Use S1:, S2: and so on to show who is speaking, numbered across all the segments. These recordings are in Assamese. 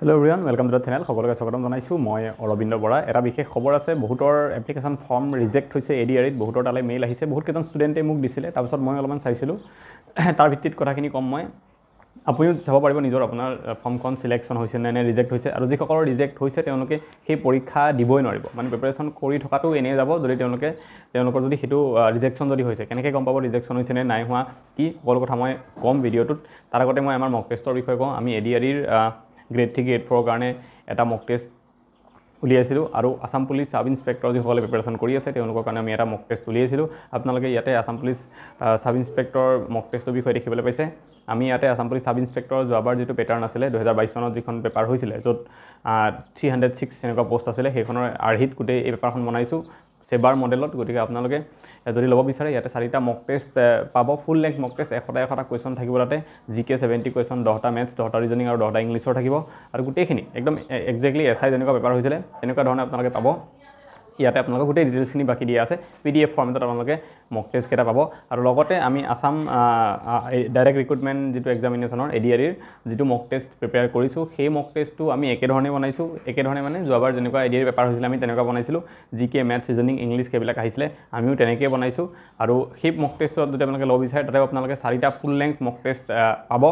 S1: Hello everyone, welcome to the channel. সকলোকে স্বাগতম জনাইছো মই অৰবিন্দ বৰা। এটা বিশেষ খবৰ আছে, বহুতৰ এপ্লিকেশন ফৰ্ম ৰিজেক্ট হৈছে এডিআৰিত, বহুতৰ তালে মেইল আহিছে, বহুত কেজন ষ্টুডেন্টে মোক দিছিলে। তাৰ পিছত মই অলপমান চাইছিলো, তাৰ ভিত্তিত কথাখিনি কম মই। আপুনিও চাব পাৰিব নিজৰ আপোনাৰ ফৰ্মখন সিলেকশন হৈছে নে ৰিজেক্ট হৈছে, আৰু যিসকলৰ ৰিজেক্ট হৈছে তেওঁলোকে সেই পৰীক্ষা দিবই নোৱাৰিব। মানে প্ৰিপাৰেচন কৰি থকাটো এনে যাব যদি তেওঁলোকৰ যদি হেতু ৰিজেকশন যদি হৈছে। কেনেকৈ গম পাব ৰিজেকশন হৈছে নে নাই হোৱা, কি সকলো কথা মই কম ভিডিঅ'টোত। তাৰ আগতে মই আমাৰ মক টেষ্টৰ বিষয়ে কওঁ। আমি এডিআৰিৰ গ্ৰেড 3 গ্ৰেড 4 কাৰণে এটা মক টেষ্ট উলিয়াইছিলোঁ, আৰু আসাম পুলিচ সাব ইন্সপেক্টৰ যিসকলে প্ৰিপাৰেশ্যন কৰি আছে তেওঁলোকৰ কাৰণে আমি এটা মক টেষ্ট উলিয়াইছিলোঁ। আপোনালোকে ইয়াতে আসাম পুলিচ সাব ইন্সপেক্টৰ মক টেষ্টৰ বিষয়ে দেখিবলৈ পাইছে। আমি ইয়াতে আসাম পুলিচ সাব ইন্সপেক্টৰ যোৱাবাৰ যিটো পেটাৰ্ণ আছিলে 2022 চনত যিখন পেপাৰ হৈছিলে, য'ত 306 এনেকুৱা পোষ্ট আছিলে, সেইখনৰ আৰ্হিত গোটেই এই পেপাৰখন বনাইছোঁ সেবাৰ মডেলত। গতিকে আপোনালোকে যদি ল'ব বিচাৰে ইয়াতে 4টা মক টেষ্ট পাব, ফুল লেংথ মক টেষ্ট। 100টা কুৱেশ্যন থাকিব তাতে, জিকে 70 কুৱেশ্যন, 10টা মেথছ, 10টা ৰিজনিং আৰু 10টা ইংলিছৰ থাকিব, আৰু গোটেইখিনি একদম একজেক্টলি এছআই যেনেকুৱা পেপাৰ হৈছিলে তেনেকুৱা ধৰণে আপোনালোকে পাব। ইয়াতে আপোনালোকে গোটেই ডিটেইলছখিনি বাকি দিয়া আছে, PDF ফৰ্মেটত আপোনালোকে মক টেষ্ট কেইটা পাব। আৰু লগতে আমি আসাম ডাইৰেক্ট ৰিক্ৰুটমেণ্ট যিটো এক্সামিনেশ্যনৰ এডিআৰিৰ যিটো মক টেষ্ট প্ৰিপেয়াৰ কৰিছোঁ, সেই মক টেষ্টটো আমি একেধৰণে বনাইছোঁ। একেধৰণে মানে যোৱাবাৰ যেনেকুৱা এডিআৰি পেপাৰ হৈছিলে আমি তেনেকুৱা বনাইছিলোঁ। জিকে মেথছ ৰিজনিং ইংলিছ সেইবিলাক আহিছিলে, আমিও তেনেকৈ বনাইছোঁ। আৰু সেই মক টেষ্টত যদি আপোনালোকে ল'ব বিচাৰে তাতে আপোনালোকে 4টা ফুল লেংথ মক টেষ্ট পাব,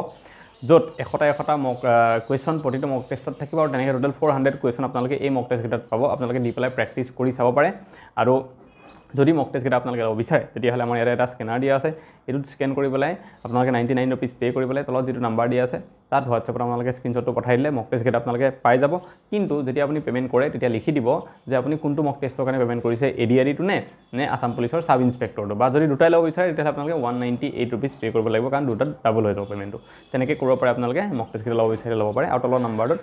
S1: য'ত 100টা মক কুৱেশ্যন প্ৰতিটো মক টেষ্টত থাকিব, আৰু তেনেকৈ টোটেল 400 কুৱেশ্যন আপোনালোকে এই মক টেষ্টকেইটাত পাব। আপোনালোকে দি পেলাই প্ৰেক্টিছ কৰি চাব পাৰে। আৰু যদি মক টেষ্টকেইটা আপোনালোকে ল'ব বিচাৰে তেতিয়াহ'লে আমাৰ ইয়াতে এটা স্কেনাৰ দিয়া আছে, এইটোত স্কেন কৰি পেলাই আপোনালোকে 99 ৰুপিজ পে' কৰি পেলাই তলত যিটো নাম্বাৰ দিয়া আছে তাত হোৱাটছএপত আপোনালোকে স্ক্ৰীনশ্বটটো পঠাই দিলে মক টেষ্টকেইটা আপোনালোকে পাই যাব। কিন্তু যেতিয়া আপুনি পে'মেণ্ট কৰে তেতিয়া লিখি দিব যে আপুনি কোনটো মক টেষ্টৰ কাৰণে পে'মেণ্ট কৰিছে, এডিআৰিটো নে আসাম পুলিচৰ সাব ইন্সপেক্টৰটো। বা যদি দুটাই ল'ব বিচাৰে তেতিয়াহ'লে আপোনালোকে 198 ৰুপিজ পে' কৰিব লাগিব, কাৰণ দুটাত ডাবল হৈ যাব পে'মেণ্টটো। তেনেকৈ কৰিব পাৰে আপোনালোকে, মক টেষ্টকেইটা ল'ব বিচাৰিলে ল'ব পাৰে। আৰু তলৰ নাম্বাৰটোত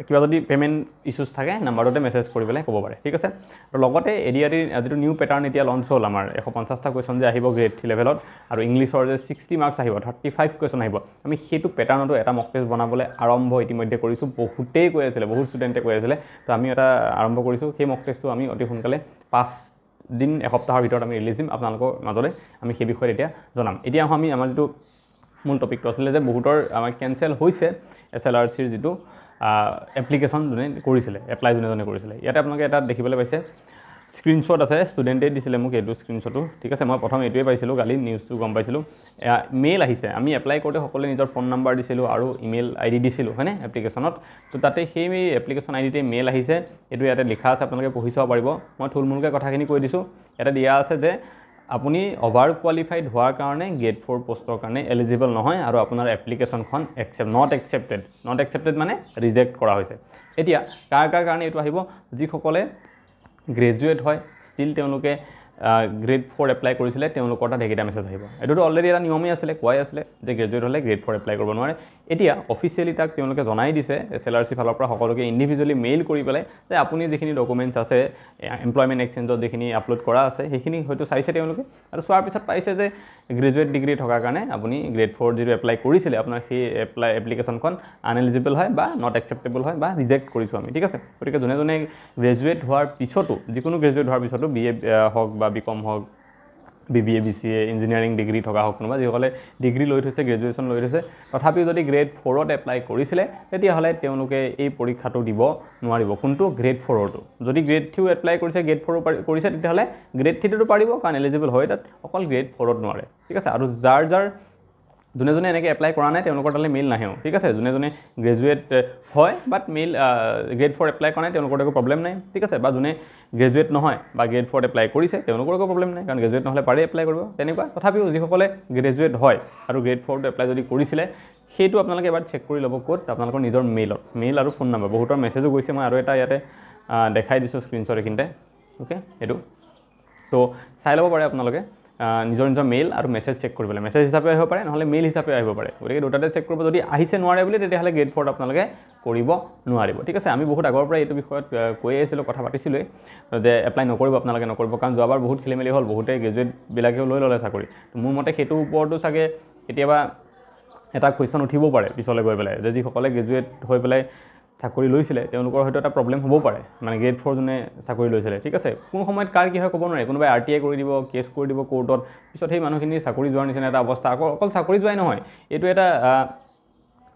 S1: কিবা যদি পে'মেণ্ট ইছ্যুজ থাকে নাম্বাৰটোতে মেছেজ কৰি পেলাই ক'ব পাৰে, ঠিক আছে। আৰু লগতে এডিআৰিৰ যিটো নিউ পেটাৰ্ণ এতিয়া লঞ্চ হ'ল, আমাৰ 150টা কুৱেশ্যন যে আহিব গ্ৰেড 3 লেভেলত, আৰু ইংলিছৰ যে 60 মাৰ্কছ আহিব, 35 কুৱেশ্যন আহিব, আমি সেইটো পেটাৰ্ণতো এটা মক টেষ্ট বনাবলৈ আৰম্ভ ইতিমধ্যে কৰিছোঁ। বহুতেই কৈ আছিলে, বহুত ষ্টুডেণ্টে কৈ আছিলে, তো আমি এটা আৰম্ভ কৰিছোঁ। সেই মক টেষ্টটো আমি অতি সোনকালে 5 দিন এসপ্তাহৰ ভিতৰত আমি ৰিলিজ দিম আপোনালোকৰ মাজলৈ। আমি সেই বিষয়ে এতিয়া জনাম। এতিয়া আমি আমাৰ যিটো মূল টপিকটো আছিলে যে বহুতৰ আমাৰ কেঞ্চেল হৈছে SLRCৰ যিটো এপ্লিকেশ্যন যোনে কৰিছিলে, এপ্লাই যোনে কৰিছিলে। ইয়াতে আপোনালোকে এটা দেখিবলৈ পাইছে স্ক্ৰীনশ্বট আছে, ষ্টুডেণ্টে দিছিলে মোক এইটো স্ক্ৰীনশ্বটো, ঠিক আছে। মই প্ৰথম এইটোৱে পাইছিলোঁ, কালি নিউজটো গম পাইছিলোঁ। মেইল আহিছে, আমি এপ্লাই কৰোঁতে সকলোৱে নিজৰ ফোন নাম্বাৰ দিছিলোঁ আৰু ইমেইল ID দিছিলোঁ, হয়নে এপ্লিকেশ্যনত। তো তাতে সেই এপ্লিকেশ্যন IDতে মেইল আহিছে, এইটো ইয়াতে লিখা আছে, আপোনালোকে পঢ়ি চাব পাৰিব। মই থুলমূলকৈ কথাখিনি কৈ দিছোঁ। ইয়াতে দিয়া আছে যে আপুনি অভাৰ কোৱালিফাইড হোৱাৰ কাৰণে গ্ৰেড 4 পোষ্টৰ কাৰণে এলিজিবল নহয়, আৰু আপোনাৰ এপ্লিকেশ্যনখন নট একচেপ্টেড মানে ৰিজেক্ট কৰা হৈছে। এতিয়া কাৰ কাৰণে এইটো আহিব? যিসকলে গ্ৰেজুৱেট হয়, ষ্টিল তেওঁলোকে গ্ৰেড 4 এপ্লাই কৰিছিলে, তেওঁলোকৰ তাত সেইকেইটা মেছেজ আহিব। এইটোতো অলৰেডি এটা নিয়মেই আছিলে, কোৱাই আছিলে যে গ্ৰেজুৱেট হ'লে গ্ৰেড 4 এপ্লাই কৰিব নোৱাৰে। এতিয়া অফিচিয়েলি তাক তেওঁলোকে জনাই দিছে, SLRC ফালৰ পৰা সকলোকে ইণ্ডিভিজুৱেলি মেইল কৰি পেলাই যে আপুনি যিখিনি ডকুমেণ্টছ আছে এমপ্লয়মেণ্ট এক্সচেঞ্জত যিখিনি আপলোড কৰা আছে সেইখিনি হয়তো চাইছে তেওঁলোকে, আৰু চোৱাৰ পিছত পাইছে যে গ্ৰেজুৱেট ডিগ্ৰী থকাৰ কাৰণে আপুনি গ্ৰেড 4 যিটো এপ্লাই কৰিছিলে আপোনাৰ সেই এপ্লিকেশ্যনখন আনএলিজিবল হয়, বা নট একচেপ্টেবল হয়, বা ৰিজেক্ট কৰিছোঁ আমি, ঠিক আছে। গতিকে যোনে গ্ৰেজুৱেট হোৱাৰ পিছতো, যিকোনো গ্ৰেজুৱেট হোৱাৰ পিছতো BA হওক বা BCom হওক, BBA BCA ইঞ্জিনিয়াৰিং ডিগ্ৰী থকা হওক, কোনোবা যিসকলে ডিগ্ৰী লৈ থৈছে, গ্ৰেজুৱেশ্যন লৈ থৈছে, তথাপিও যদি গ্ৰেড 4ত এপ্লাই কৰিছিলে তেতিয়াহ'লে তেওঁলোকে এই পৰীক্ষাটো দিব নোৱাৰিব। কোনটো? গ্ৰেড 4ৰটো। যদি গ্ৰেড 3 এপ্লাই কৰিছে, গ্ৰেড 4 কৰিছে, তেতিয়াহ'লে গ্ৰেড 3টো পাৰিব, কাৰণ এলিজিবল হয় তাত, অকল গ্ৰেড 4ত নোৱাৰে, ঠিক আছে। আৰু যাৰ যোনে এনেকৈ এপ্লাই কৰা নাই তেওঁলোকৰ তালৈ মেইল নাহেও, ঠিক আছে। যোনে গ্ৰেজুৱেট হয় বাট মেইল গ্ৰেড 4 এপ্লাই কৰা নাই তেওঁলোকৰ একো প্ৰব্লেম নাই, ঠিক আছে। বা যোনে গ্ৰেজুৱেট নহয় বা গ্ৰেড 4 এপ্লাই কৰিছে তেওঁলোকৰ একো প্ৰব্লেম নাই, কাৰণ গ্ৰেজুৱেট নহ'লে পাৰে এপ্লাই কৰিব, তেনেকুৱা। তথাপিও যিসকলে গ্ৰেজুৱেট হয় আৰু গ্ৰেড 4টো এপ্লাই যদি কৰিছিলে, সেইটো আপোনালোকে এবাৰ চেক কৰি ল'ব ক'ত? আপোনালোকৰ নিজৰ মেইল আৰু ফোন নাম্বাৰ। বহুতৰ মেছেজো গৈছে, মই আৰু এটা ইয়াতে দেখাই দিছোঁ স্ক্ৰীনশ্বট এইখিনিতে, অ'কে। এইটো তো চাই ল'ব পাৰে আপোনালোকে নিজৰ মেইল আৰু মেছেজ চেক কৰিবলৈ। মেছেজ হিচাপে আহিব পাৰে, নহ'লে মেইল হিচাপে আহিব পাৰে। গতিকে দুটাতে চেক কৰিব। যদি আহিছে নোৱাৰে বুলি, তেতিয়াহ'লে গ্ৰেড 4ত আপোনালোকে কৰিব নোৱাৰিব, ঠিক আছে। আমি বহুত আগৰ পৰাই এইটো বিষয়ত কৈয়ে আছিলোঁ, কথা পাতিছিলোঁৱেই যে এপ্লাই নকৰিব, আপোনালোকে নকৰিব, কাৰণ যোৱাবাৰ বহুত খেলিমেলি হ'ল, বহুতে গ্ৰেজুৱেটবিলাকেও লৈ ল'লে চাকৰি। মোৰ মতে সেইটোৰ ওপৰতো চাগে কেতিয়াবা এটা কুৱেশ্যন উঠিবও পাৰে পিছলৈ গৈ পেলাই, যে যিসকলে গ্ৰেজুৱেট হৈ পেলাই চাকৰি লৈছিলে তেওঁলোকৰ হয়তো এটা প্ৰব্লেম হ'বও পাৰে, মানে গ্ৰেড 4 যোনে চাকৰি লৈছিলে, ঠিক আছে। কোন সময়ত কাৰ কি হয় ক'ব নোৱাৰে। কোনোবাই RTI কৰি দিব, কেছ কৰি দিব কোৰ্টত, পিছত সেই মানুহখিনি চাকৰি যোৱাৰ নিচিনা এটা অৱস্থা। অকল চাকৰি যোৱাই নহয়, এইটো এটা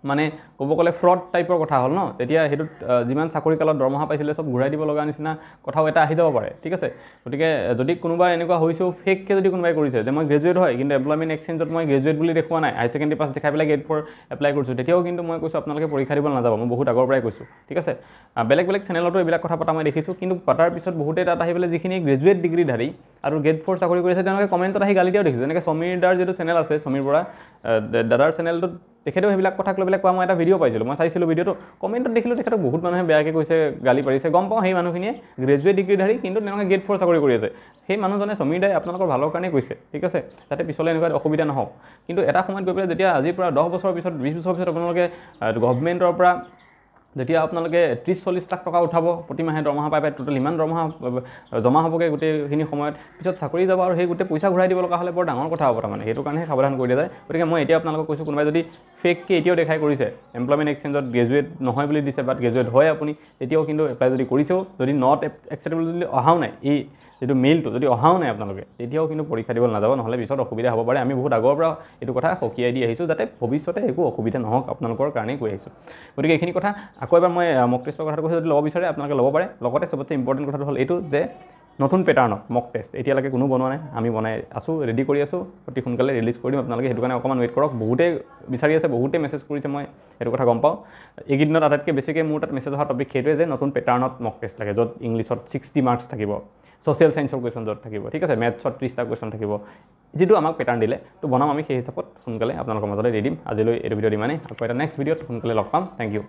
S1: মানে ক'ব গ'লে ফ্ৰড টাইপৰ কথা হ'ল ন তেতিয়া সেইটোত যিমান চাকৰি কালত দৰমহা পাইছিলে চব ঘূৰাই দিব লগা নিচিনা কথাও এটা আহি যাব পাৰে ঠিক আছে গতিকে যদি কোনোবা এনেকুৱা হৈছেও ফেককৈ যদি কোনোবাই কৰিছে যে মই গ্ৰেজুৱেট হয় কিন্তু এমপ্লয়মেণ্ট এক্সচেঞ্জত মই গ্ৰেজুৱেট বুলি দেখুওৱা নাই হাই ছেকেণ্ডেৰী পাছ দেখাই পেলাই গ্ৰেড 4 এপ্লাই কৰিছোঁ তেতিয়াও কিন্তু মই কৈছোঁ আপোনালোকে পৰীক্ষা দিব নাযাব মই বহুত আগৰ পৰাই কৈছোঁ ঠিক আছে বেলেগ বেলেগ চেনেলতো এইবিলাক কথা পতা মই দেখিছোঁ কিন্তু পতাৰ পিছত বহুতে তাত আহি পেলাই যিখিনি গ্ৰেজুৱেট ডিগ্ৰীধাৰী আৰু গ্ৰেড 4 চাকৰি কৰিছে তেওঁলোকে কমেণ্টত আহি গালি দিয়াও দেখিছোঁ যেনেকৈ সমীৰ দাৰ যিটো চেনেল আছে সমীৰ বৰা দাদাৰ চেনেলটোত তেখেতেও সেইবিলাক কথাক লৈ পেলাই কোৱা মই এটা ভিডিঅ' পাইছিলোঁ মই চাইছিলোঁ ভিডিঅ'টো কমেণ্টত দেখিলোঁ তেখেতক বহুত মানুহে বেয়াকৈ কৈছে গালি পাৰিছে গম পাওঁ সেই মানুহখিনিয়ে গ্ৰেজুৱেট ডিগ্ৰীধাৰী কিন্তু তেওঁলোকে গ্ৰেড 4 চাকৰি কৰি আছে সেই মানুহজনে সমীৰ দাই আপোনালোকৰ ভালৰ কাৰণে কৈছে ঠিক আছে যাতে পিছলৈ এনেকুৱা অসুবিধা নহওক কিন্তু এটা সময়ত গৈ পেলাই যেতিয়া আজিৰ পৰা 10 বছৰৰ পিছত 20 বছৰৰ পিছত আপোনালোকে গভৰ্ণমেণ্টৰ পৰা যেতিয়া আপোনালোকে 30-40 লাখ টকা উঠাব প্ৰতি মাহে দৰমহা পাই টোটেল ইমান দৰমহা জমা হ'বগৈ গোটেইখিনি সময়ত পিছত চাকৰি যাব আৰু সেই গোটেই পইচা ঘূৰাই দিব লগা হ'লে বৰ ডাঙৰ কথা হ'ব তাৰমানে সেইটো কাৰণে সাৱধান কৰি দিয়া যায় গতিকে মই এতিয়া আপোনালোকক কৈছোঁ কোনোবাই যদি ফেককৈ এতিয়াও দেখাই কৰিছে এমপ্লয়মেণ্ট এক্সচেঞ্জত গ্ৰেজুৱেট নহয় বুলি দিছে বাট গ্ৰেজুৱেট হয় আপুনি তেতিয়াও কিন্তু এপ্লাই যদি কৰিছেও যদি নট একচেপ্টেবল যদি অহাও নাই এই যিটো মেইলটো যদি অহাও নাই আপোনালোকে তেতিয়াও কিন্তু পৰীক্ষা দিব নাযাব নহ'লে পিছত অসুবিধা হ'ব পাৰে আমি বহুত আগৰ পৰা এইটো কথা সকীয়াই দি আহিছোঁ যাতে ভৱিষ্যতে একো অসুবিধা নহওক আপোনালোকৰ কাৰণেই কৈ আহিছোঁ গতিকে এইখিনি কথা আকৌ এবাৰ মই মক টেষ্টৰ কথাটো কৈছোঁ যদি ল'ব বিচাৰে আপোনালোকে ল'ব পাৰে লগতে চবতছে ইম্পৰ্টেণ্ট কথাটো হ'ল এইটো যে নতুন পেটাৰ্ণত মক টেষ্ট এতিয়ালৈকে কোনো বনোৱা নাই আমি বনাই আছোঁ ৰেডি কৰি আছোঁ অতি সোনকালে ৰিলিজ কৰি দিম আপোনালোকে সেইটো কাৰণে অকণমান ৱেইট কৰক বহুতেই বিচাৰি আছে বহুতেই মেছেজ কৰিছে মই সেইটো কথা গম পাওঁ এইকেইদিনত আটাইতকৈ বেছিকৈ মোৰ তাত মেছেজ অহা টপিক সেইটোৱে যে নতুন পেটাৰ্ণত মক টেষ্ট লাগে য'ত ইংলিছত 60 মাৰ্কছ থাকিব ছ'চিয়েল ছায়েন্সৰ কুৱেশ্যন য'ত থাকিব ঠিক আছে মেথছত 30টা কুৱেশ্যন থাকিব যিটো আমাক পেটাৰ্ণ দিলে তো বনাম আমি সেই হিচাপত সোনকালে আপোনালোকৰ মাজলৈ দি দিম আজিলৈ এইটো ভিডিঅ'ত ইমানেই আকৌ এটা নেক্সট ভিডিঅ'ত সোনকালে লগ পাম থেংক ইউ